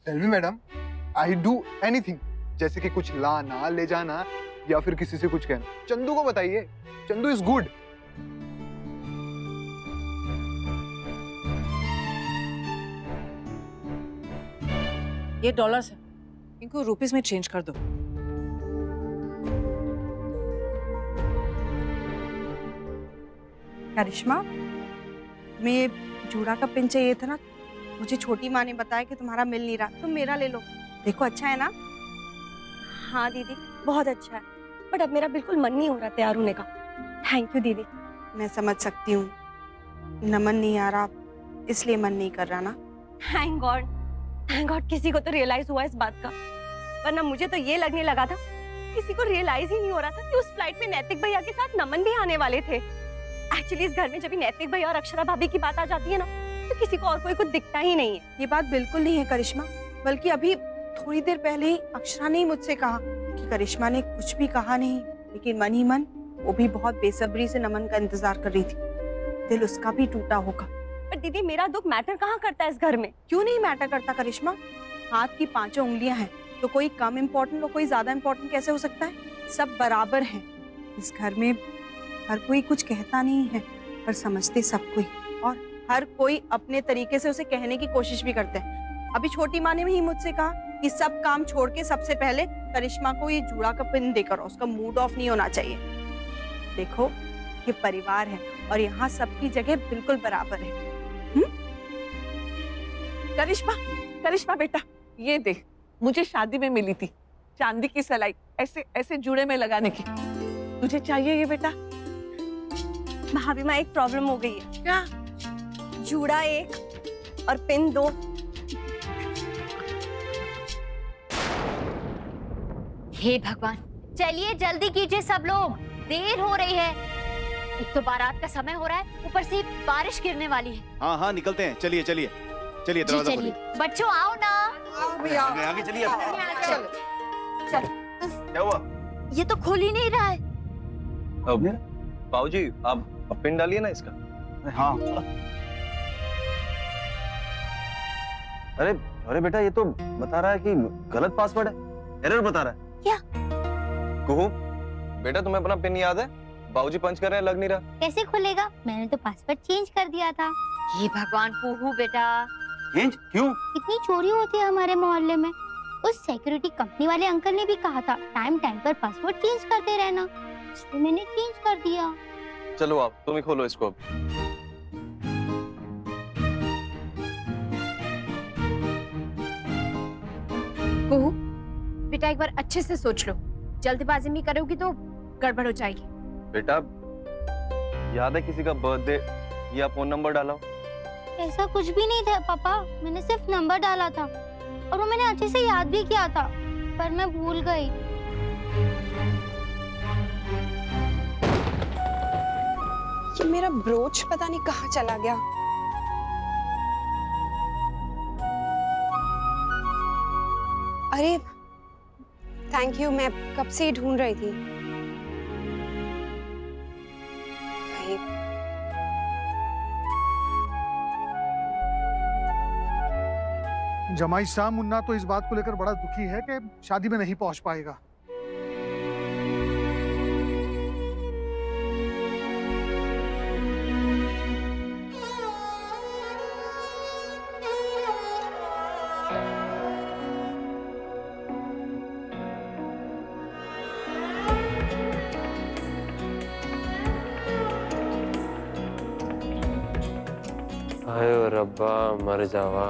Tell me madam, I do anything, जैसे कि कुछ लाना ले जाना या फिर किसी से कुछ कहना। चंदू को बताइए, चंदू इज गुड। ये डॉलर्स है, इनको रुपीस में चेंज कर दो। करिश्मा, तुम्हें ये जूड़ा का पिन चाहिए था ना? मुझे छोटी माँ ने बताया कि तुम्हारा मिल नहीं रहा, तुम मेरा ले लो। देखो अच्छा है ना? हाँ दीदी, बहुत अच्छा है, बट अब मेरा बिल्कुल मन नहीं हो रहा तैयार होने का। थैंक यू दीदी। मैं समझ सकती हूँ, नमन नहीं आ रहा इसलिए मन नहीं कर रहा ना। थैंक गॉड किसी को तो रियलाइज हुआ इस बात का, वरना मुझे तो ये लगने लगा था किसी को रियलाइज ही नहीं हो रहा था कि उस फ्लाइट में नैतिक भैया के साथ नमन भी आने वाले थे। एक्चुअली इस घर में जब भी नैतिक भैया और अक्षरा भाभी की बात आ जाती है ना, तो किसी को और कोई कुछ दिखता ही नहीं है। ये बात बिल्कुल नहीं है करिश्मा, बल्कि अभी थोड़ी देर पहले ही अक्षरा ने मुझसे कहा कि करिश्मा ने कुछ भी कहा नहीं, लेकिन मन ही मन वो भी बहुत बेसब्री से नमन का इंतजार कर रही थी। दिल उसका भी टूटा होगा। पर दीदी मेरा दुख मैटर कहाँ करता है इस घर में? क्यों नहीं मैटर करता करिश्मा? हाथ की 5 उंगलियां हैं, तो कोई कम इम्पोर्टेंट और कोई ज्यादा इम्पोर्टेंट कैसे हो सकता है? सब बराबर हैं। इस घर में हर कोई कुछ कहता नहीं है, पर समझते सब कोई, और हर कोई अपने तरीके से उसे कहने की कोशिश भी करते हैं। अभी छोटी माँ ने भी मुझसे कहा कि सब काम छोड़ के सबसे पहले करिश्मा को ये जूड़ा का पिन देकर उसका मूड ऑफ नहीं होना चाहिए। देखो ये परिवार है और यहाँ सबकी जगह बिल्कुल बराबर है। करिश्मा बेटा, ये देख, मुझे शादी में मिली थी चांदी की सलाई, ऐसे ऐसे जूड़े में लगाने की। तुझे चाहिए ये बेटा? भाभी माँ, एक प्रॉब्लम हो गई है। क्या? जूड़ा 1 और पिन 2। हे भगवान, चलिए जल्दी कीजिए सब लोग, देर हो रही है। एक तो बारात का समय हो रहा है, ऊपर से बारिश गिरने वाली है। हाँ हाँ निकलते हैं, चलिए चलिए चलिए, दरवाजा खोलिए। बच्चों आओ ना। आगे चलिए। चल। क्या हुआ? ये तो खोल ही नहीं रहा है। अब बाबूजी आप पिन डालिए ना इसका। हाँ। अरे अरे बेटा, ये तो बता रहा है कि गलत पासवर्ड है, एरर बता रहा है। क्या? कुहू बेटा, तुम्हें अपना पिन याद है? बाबूजी पंच कर रहे हैं, लग नहीं रहा। कैसे खुलेगा? मैंने तो पासवर्ड चेंज कर दिया था। ये भगवान कुहू बेटा, चेंज क्यों? कितनी चोरी होती है हमारे मोहल्ले में। उस सिक्योरिटी कंपनी वाले अंकल ने भी कहा था टाइम टाइम पर पासवर्ड चेंज करते रहना, इसलिए मैंने चेंज कर दिया। चलो आप तुम ही खोलो इसको। कुहू बेटा, एक बार अच्छे से सोच लो, जल्दबाजी में करोगी तो गड़बड़ हो जाएगी। बेटा याद है किसी का बर्थडे या फोन नंबर डाला हो? ऐसा कुछ भी नहीं था पापा, मैंने सिर्फ नंबर डाला था और वो मैंने अच्छे से याद भी किया था, पर मैं भूल गई। ये मेरा ब्रोच पता नहीं कहाँ चला गया। अरे थैंक यू, मैं कब से ही ढूंढ रही थी। जमाई शाह मुन्ना तो इस बात को लेकर बड़ा दुखी है कि शादी में नहीं पहुंच पाएगा। आयो रब्बा, मर जावा।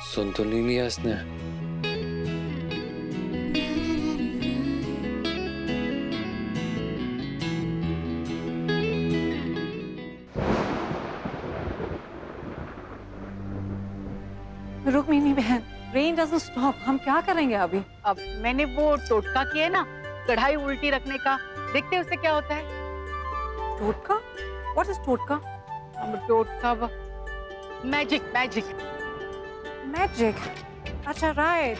सुन तो नहीं लिया इसने। रुक मिनी बहन, रेन डजंट स्टॉप, हम क्या करेंगे अभी? अब मैंने वो टोटका किया ना, कढ़ाई उल्टी रखने का, देखते उससे क्या होता है। टोटका? व्हाट इज टोटका? अब टोटका मैजिक मैजिक मैजिक। अच्छा राइट,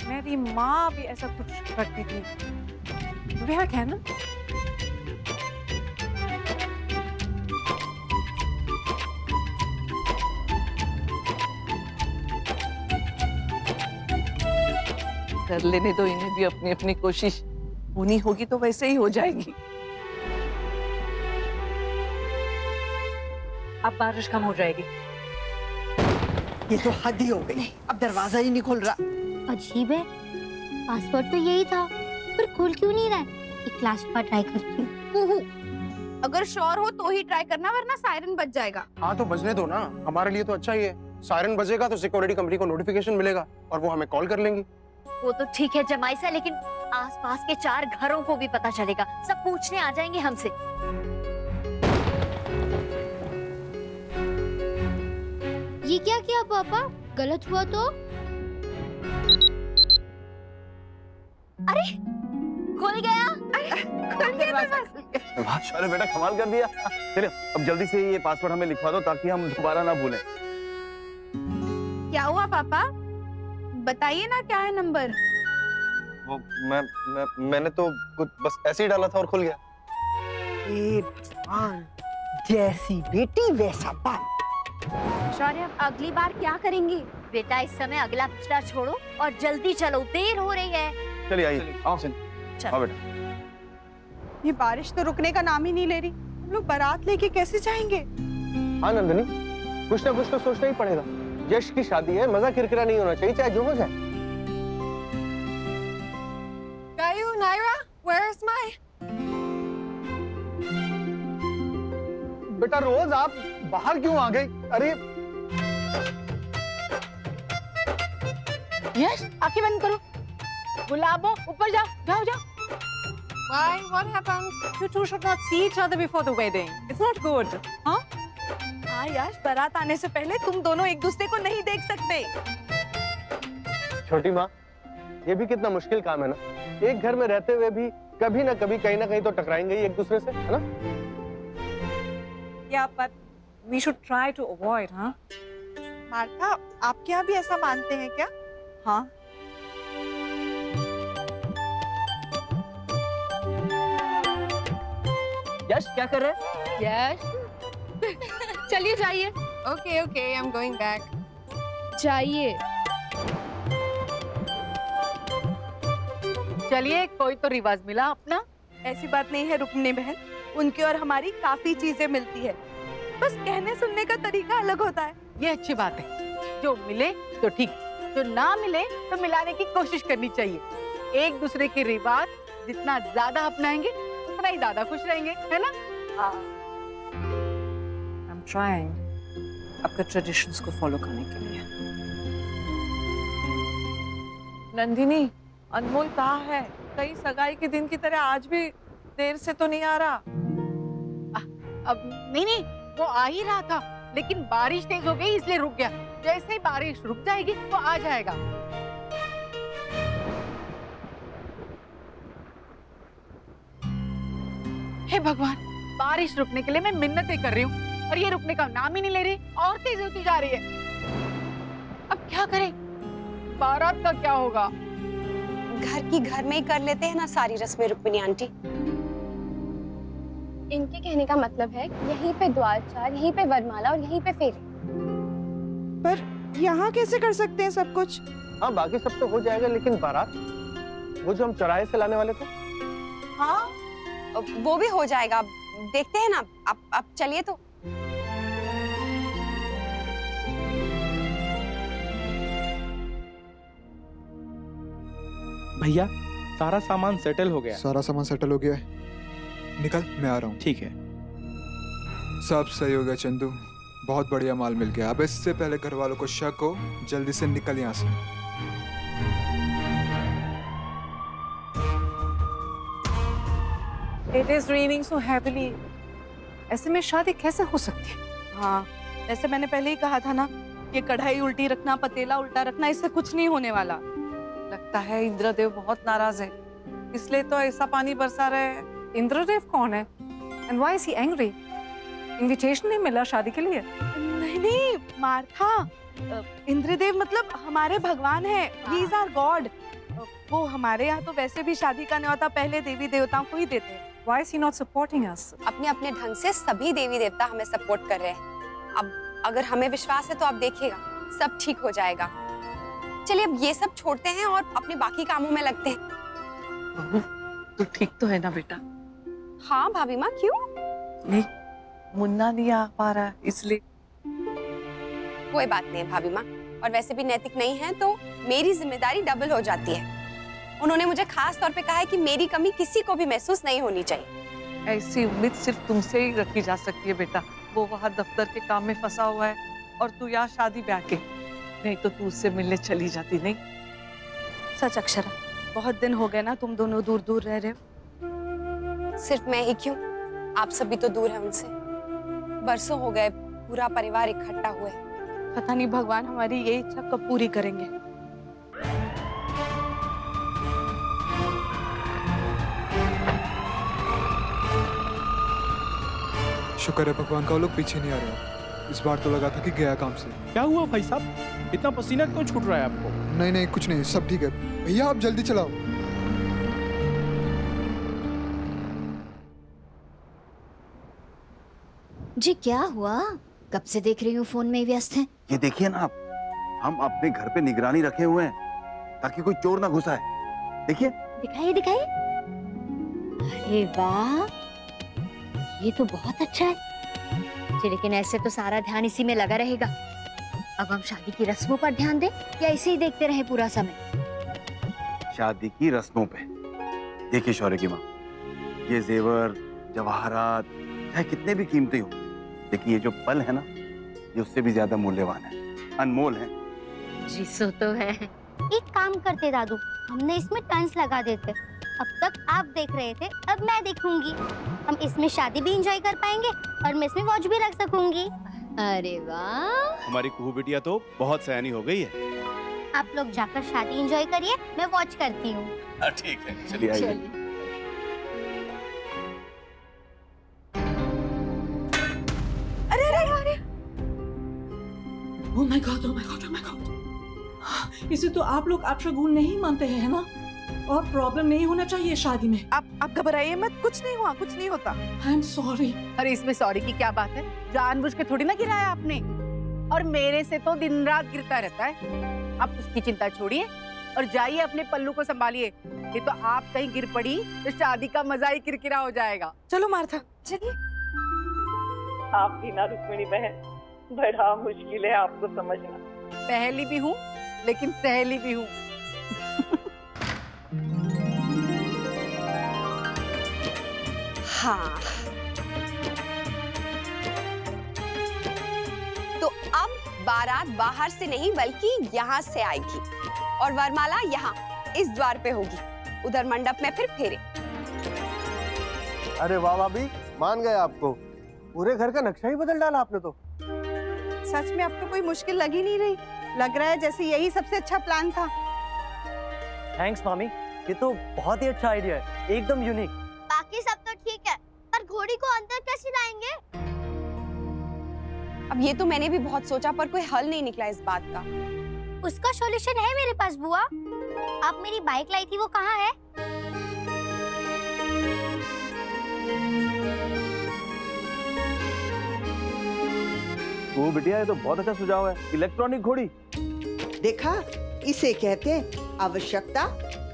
मेरी माँ भी ऐसा कुछ करती थी। रिया क्या ना? कर लेने दो इन्हें भी अपनी अपनी कोशिश, होनी होगी तो वैसे ही हो जाएगी। अब बारिश कम हो जाएगी। ये तो हद ही हो गई, अब दरवाजा ही नहीं खुल रहा। अजीब है, पासवर्ड तो यही था पर खुल क्यों नहीं रहा है? एक लास्ट बार ट्राई करती हूँ। अगर श्योर हो तो ही ट्राई करना, वरना सायरन बज जाएगा। हाँ तो बजने दो ना, हमारे लिए तो अच्छा ही है। सायरन बजेगा तो सिक्योरिटी कंपनी को नोटिफिकेशन मिलेगा और वो हमें कॉल कर लेंगी। वो तो ठीक है जमाई सा, लेकिन आसपास के 4 घरों को भी पता चलेगा, सब पूछने आ जाएंगे हमसे। ये क्या किया पापा? गलत हुआ तो? अरे खुल गया। खुल गया। अरे बेटा कमाल कर दिया। चलो अब जल्दी से ये पासवर्ड हमें लिखवा दो ताकि हम दोबारा ना भूलें। क्या हुआ पापा? बताइए ना क्या है नंबर? वो मैंने तो कुछ बस ऐसे ही डाला था और खुल गया। ए भगवान, जैसी बेटी वैसा बाप। शौर्य, अब अगली बार क्या करेंगे? बेटा इस समय अगला पिछला छोड़ो और जल्दी चलो, देर हो रही है। चलिए आइए, आओ बेटा। ये बारिश तो रुकने का नाम ही नहीं ले रही। हम लोग बारात लेके कैसे जाएंगे? हाँ नंदनी, कुछ ना कुछ तो सोचना ही पड़ेगा। यश की शादी है, मजा किरकिरा नहीं होना चाहिए, चाहे जो हो जाए। Caillou, Naira, where's my? बेटा रोज आप बाहर क्यों आ गए? अरे यश, आंखें बंद करो। गुलाबो, ऊपर जाओ, जाओ जाओ। Why? What happened? You two should not see each other before the wedding. It's not good. हाँ? हाँ यश, बारात आने से पहले तुम दोनों एक दूसरे को नहीं देख सकते। छोटी माँ, ये भी कितना मुश्किल काम है ना। एक घर में रहते हुए भी कभी ना कभी कहीं ना कहीं तो टकराएंगे ही एक दूसरे से, है ना? Yeah, but we should try to avoid, हाँ? मार्था, आपके यहाँ भी ऐसा मानते हैं क्या? हाँ। यश क्या कर रहे हैं? यश, चलिए जाइए। Okay, okay, I'm going back. जाइए। चलिए कोई तो रिवाज मिला अपना। ऐसी बात नहीं है रुक्मिणी बहन, उनकी और हमारी काफी चीजें मिलती है, बस कहने सुनने का तरीका अलग होता है। ये अच्छी बात है, जो मिले तो ठीक, जो ना मिले तो मिलाने की कोशिश करनी चाहिए। एक दूसरे के रिवाज जितना ज्यादा अपनाएंगे उतना ही ज्यादा खुश रहेंगे, है ना? I'm trying आपके ट्रेडिशंस को फॉलो करने के लिए। नंदिनी, अनमोल कहाँ है? कहीं सगाई के दिन की तरह आज भी देर से तो नहीं आ रहा? अब नहीं, वो आ ही रहा था, लेकिन बारिश तेज हो गई इसलिए रुक गया। जैसे ही बारिश रुक जाएगी वो आ जाएगा। हे भगवान, बारिश रुकने के लिए मैं मिन्नतें कर रही हूँ और ये रुकने का नाम ही नहीं ले रही, और तेज होती जा रही है। अब क्या करें? बारात का क्या होगा? घर की घर में ही कर लेते हैं ना सारी रस्में रुक्मिणी आंटी। इनके कहने का मतलब है कि यहीं पे द्वारचार, यहीं पे वरमाला और यहीं पे फेरे। पर यहाँ कैसे कर सकते हैं सब कुछ? हाँ बाकी सब तो हो जाएगा, लेकिन बारात, वो जो हम चौराहे से लाने वाले थे। हाँ वो भी हो जाएगा, देखते हैं ना। अब चलिए तो। भैया सारा सामान सेटल हो गया। सारा सामान सेटल हो गया है, निकल, मैं आ रहा हूँ। ठीक है। सब सही हो गया चंदू, बहुत बढ़िया माल मिल गया। अब इससे पहले घर वालों को शक हो, जल्दी से निकल यहाँ से। It is raining so heavily. ऐसे में शादी कैसे हो सकती है? हाँ, जैसे मैंने पहले ही कहा था ना, ये कढ़ाई उल्टी रखना, पतीला उल्टा रखना, इससे कुछ नहीं होने वाला। लगता है इंद्रदेव बहुत नाराज है, इसलिए तो ऐसा पानी बरसा रहे हैं। इंद्रदेव कौन है? And why is he angry? Invitation नहीं मिला शादी के लिए? नहीं मार्था, इंद्रदेव मतलब हमारे भगवान है। He is our God. वो हमारे यहाँ तो वैसे भी शादी का न्योता पहले देवी देवताओं को ही देते हैं। Why is he not supporting us? अपने अपने ढंग से सभी देवी देवता हमें सपोर्ट कर रहे हैं। अब अगर हमें विश्वास है तो आप देखिएगा सब ठीक हो जाएगा। चलिए अब ये सब छोड़ते हैं और अपने बाकी कामों में लगते हैं। बहू, तू ठीक तो है ना बेटा? हाँ भाभी माँ, क्यों? नहीं, मुन्ना नहीं आ पा रहा इसलिए। कोई बात नहीं है भाभी माँ, और वैसे भी नैतिक नहीं है तो मेरी जिम्मेदारी डबल हो जाती है। उन्होंने मुझे खास तौर पे कहा है कि मेरी कमी किसी को भी महसूस नहीं होनी चाहिए। ऐसी उम्मीद सिर्फ तुमसे ही रखी जा सकती है बेटा। वो वहाँ दफ्तर के काम में फंसा हुआ है और तू यहाँ शादी ब्याह के, नहीं तो तू उससे मिलने चली जाती। नहीं सच अक्षरा, बहुत दिन हो गए ना तुम दोनों दूर दूर रह रहे हो। सिर्फ मैं ही क्यों, आप सब भी तो दूर है उनसे। बरसों हो गए पूरा परिवार इकट्ठा हुए। पता नहीं भगवान हमारी ये इच्छा कब पूरी करेंगे। शुक्र है भगवान का वो लोग पीछे नहीं आ रहे। इस बार तो लगा था कि गया काम से। क्या हुआ भाई साहब, इतना पसीना क्यों छूट रहा है आपको? नहीं नहीं कुछ नहीं, सब ठीक है। भैया आप जल्दी चलाओ। जी क्या हुआ? कब से देख रही हूँ फोन में ही व्यस्त हैं। ये देखिए ना आप, हम अपने घर पे निगरानी रखे हुए हैं ताकि कोई चोर ना घुसा है। देखिए। दिखाइए दिखाइए। अरे वाह, ये तो बहुत अच्छा है जी, लेकिन ऐसे तो सारा ध्यान इसी में लगा रहेगा। अब हम शादी की रस्मों पर ध्यान दें या इसे ही देखते रहे पूरा समय? शादी की रस्मों पे। देखिए शौर्य की माँ, ये जेवर जवाहरात चाहे कितने भी कीमती हो, लेकिन ये जो पल है ना, ये उससे भी ज्यादा मूल्यवान है, अनमोल है। जी सो तो है। एक काम करते दादू, हमने इसमें टर्न्स लगा देते। अब तक आप देख रहे थे, अब मैं देखूंगी। हम इसमें शादी भी एंजॉय कर पाएंगे और मैं इसमें वॉच भी रख सकूंगी। अरे वाह, हमारी कुहू बिटिया तो बहुत सयानी हो गई है। आप लोग जाकर शादी एंजॉय करिए, मैं वॉच करती हूँ। ठीक है, चलिए आइए। अरे अरे अरे, oh my God, oh my God, oh my God. इसे तो आप लोग अपशगुन नहीं मानते हैं, है ना? और प्रॉब्लम नहीं होना चाहिए शादी में। आप घबराइए मत, कुछ नहीं हुआ, कुछ नहीं होता। I am sorry. अरे इसमें सॉरी की क्या बात है? जानबूझ के थोड़ी ना गिराया आपने, और मेरे से तो दिन रात गिरता रहता है। आप उसकी चिंता छोड़िए और जाइए अपने पल्लू को संभालिए। ये तो आप कहीं गिर पड़ी तो शादी का मजा ही किरकिरा हो जाएगा। चलो मार्था, चलिए। आप भी ना रुक्मिणी बहन, बड़ा मुश्किल है आपको समझना। पहली भी हूँ लेकिन सहेली भी हूँ। हाँ, तो अब बारात बाहर से नहीं बल्कि यहाँ से आएगी और वरमाला यहाँ इस द्वार पे होगी। उधर मंडप में फिर फेरे। अरे वाह भाभी, मान गए आपको। पूरे घर का नक्शा ही बदल डाला आपने तो। सच में अब तो कोई मुश्किल लग ही नहीं रही। लग रहा है जैसे यही सबसे अच्छा प्लान था। थैंक्स मामी, ये तो बहुत ही अच्छा आइडिया है, एकदम यूनिक। बाकी सब तो ठीक है, पर घोड़ी को अंदर कैसे लाएंगे? अब ये तो मैंने भी बहुत सोचा पर कोई हल नहीं निकला इस बात का। उसका सॉल्यूशन है मेरे पास बुआ। आप मेरी बाइक लाई थी, वो कहाँ है? वो बिटिया, ये तो बहुत अच्छा सुझाव है, इलेक्ट्रॉनिक घोड़ी। देखा, इसे कहते हैं आवश्यकता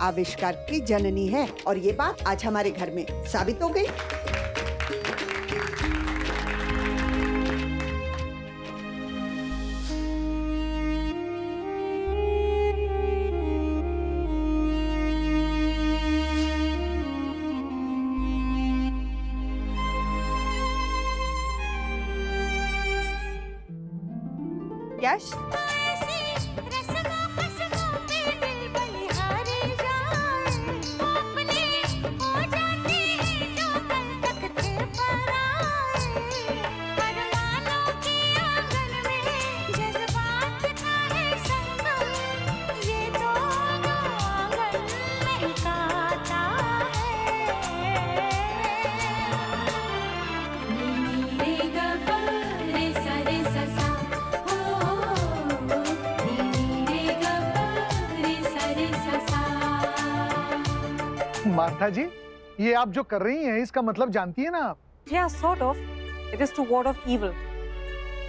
आविष्कार की जननी है, और ये बात आज हमारे घर में साबित हो गई। यश, मार्था जी, ये आप जो कर रही हैं इसका मतलब जानती है ना आप? Yeah, sort of. It is to ward off evil.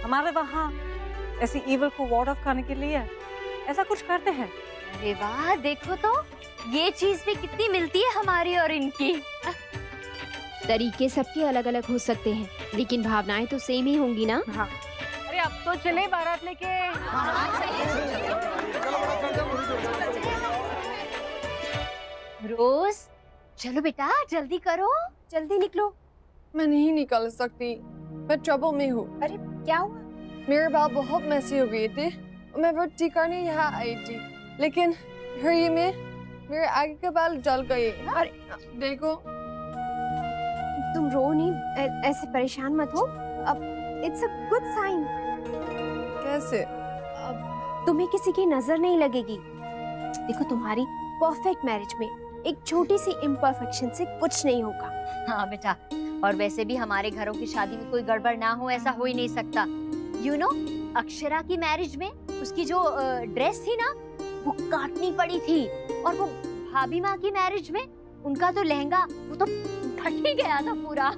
हमारे वहाँ ऐसी evil को ward off करने के लिए ऐसा कुछ करते हैं। अरे वाह, देखो तो ये चीज भी कितनी मिलती है हमारी और इनकी। तरीके सबके अलग अलग हो सकते हैं, लेकिन भावनाएं तो सेम ही होंगी ना। हाँ। अरे अब तो चले बारात लेके। रोज चलो बेटा, जल्दी करो, जल्दी निकलो। मैं नहीं निकल सकती, मैं ट्रबल में हूँ। अरे क्या हुआ? मेरे बाल बहुत मैसी हो गए थे, मैं वो ठीक करने यहाँ आई थी, लेकिन हरी में मेरे आगे के बाल जल गए। अरे देखो। तुम रो नहीं, ऐसे परेशान मत हो। अब इट्स अ गुड साइन। कैसे? अब तुम्हें किसी की नजर नहीं लगेगी। देखो, तुम्हारी परफेक्ट मैरिज में एक छोटी सी इम्परफेक्शन से कुछ नहीं होगा। हाँ बेटा, और वैसे भी हमारे घरों की शादी में कोई गड़बड़ ना हो ऐसा हो ही नहीं सकता। यू नो, अक्षरा की मैरिज में उसकी जो ड्रेस थी ना वो काटनी पड़ी थी, और वो भाभी माँ की मैरिज में उनका तो लहंगा वो तो फट ही गया था पूरा।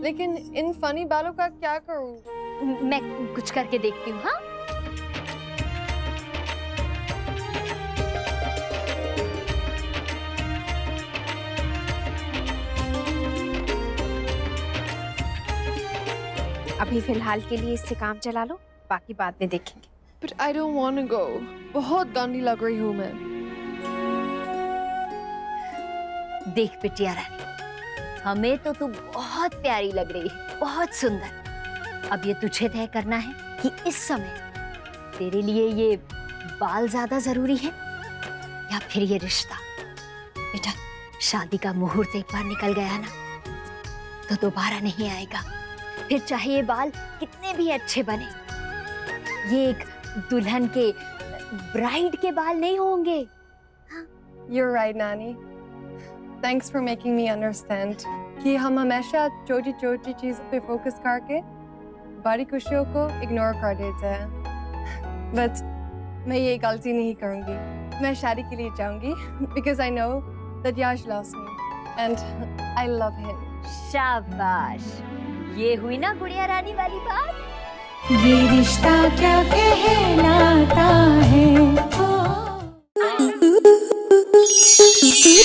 लेकिन इन फनी बालों का क्या करूं? मैं कुछ करके देखती हूँ। हाँ, अभी फिलहाल के लिए इससे काम चला लो, बाकी बाद में देखेंगे। But I don't want to go. बहुत गंदी लग रही हूँ मैं। देख बिटिया रानी, हमें तो तू बहुत प्यारी लग रही है, बहुत सुंदर। अब ये तुझे तय करना है कि इस समय तेरे लिए ये बाल ज्यादा जरूरी है या फिर ये रिश्ता। बेटा, शादी का मुहूर्त एक बार निकल गया ना तो दोबारा नहीं आएगा, फिर चाहे ये बाल कितने भी अच्छे बने, ये एक दुल्हन के, ब्राइड के बाल नहीं होंगे। You're right, Nani. Thanks for making me understand कि हम हमेशा छोटी छोटी चीजों पे फोकस करके बड़ी खुशियों को इग्नोर कर देते हैं। But मैं ये गलती नहीं करूँगी। मैं शादी के लिए जाऊँगी because I know that Yash loves me and I love him. शाबाश, ये हुई ना गुड़िया रानी वाली बात। ये रिश्ता क्या कहलाता है।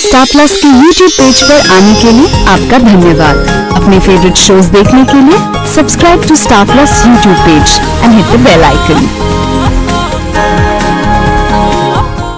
स्टार प्लस के YouTube पेज पर आने के लिए आपका धन्यवाद। अपने फेवरेट शोज देखने के लिए subscribe to Star Plus YouTube page and hit the bell icon.